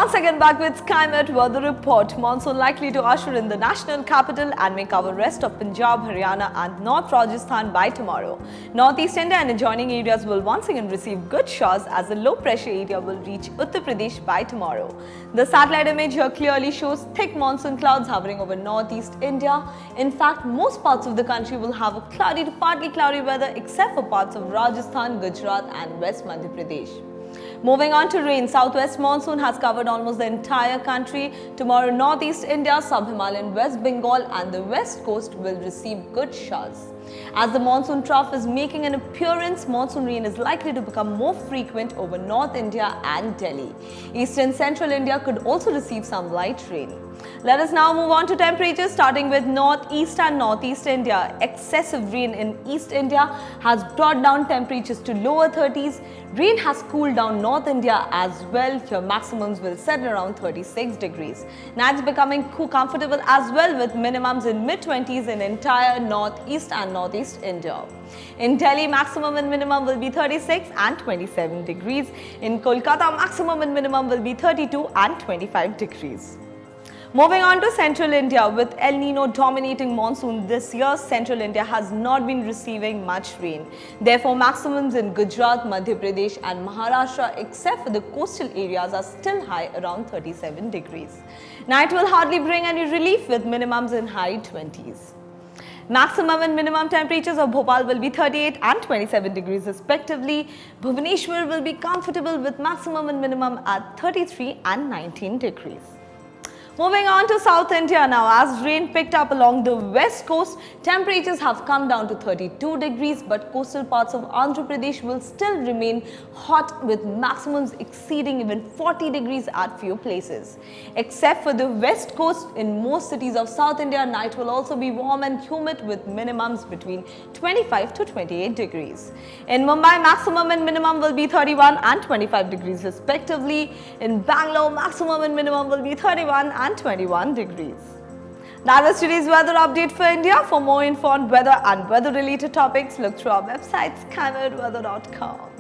Once again back with SkyMet Weather Report. Monsoon likely to usher in the national capital and may cover rest of Punjab, Haryana and North Rajasthan by tomorrow. Northeast India and adjoining areas will once again receive good showers as the low pressure area will reach Uttar Pradesh by tomorrow. The satellite image here clearly shows thick monsoon clouds hovering over northeast India. In fact, most parts of the country will have a cloudy to partly cloudy weather except for parts of Rajasthan, Gujarat and West Madhya Pradesh. Moving on to rain, southwest monsoon has covered almost the entire country. Tomorrow, northeast India, sub-Himalayan West Bengal and the west coast will receive good showers. As the monsoon trough is making an appearance, monsoon rain is likely to become more frequent over North India and Delhi. Eastern Central India could also receive some light rain. Let us now move on to temperatures, starting with northeast and northeast India. Excessive rain in East India has brought down temperatures to lower 30s. Rain has cooled down North India as well. Here maximums will settle around 36 degrees. Nights becoming comfortable as well with minimums in mid-20s in entire northeast and northeast India. In Delhi, maximum and minimum will be 36 and 27 degrees. In Kolkata, maximum and minimum will be 32 and 25 degrees. Moving on to central India, with El Nino dominating monsoon this year, central India has not been receiving much rain. Therefore, maximums in Gujarat, Madhya Pradesh and Maharashtra except for the coastal areas are still high around 37 degrees. Night will hardly bring any relief with minimums in high 20s. Maximum and minimum temperatures of Bhopal will be 38 and 27 degrees respectively. Bhubaneswar will be comfortable with maximum and minimum at 33 and 19 degrees. Moving on to South India now, as rain picked up along the west coast, temperatures have come down to 32 degrees, but coastal parts of Andhra Pradesh will still remain hot with maximums exceeding even 40 degrees at few places. Except for the west coast, in most cities of South India, night will also be warm and humid with minimums between 25 to 28 degrees. In Mumbai, maximum and minimum will be 31 and 25 degrees respectively. In Bangalore, maximum and minimum will be 31 and 21 degrees. That was today's weather update for India. For more info on weather and weather related topics, look through our website skymetweather.com.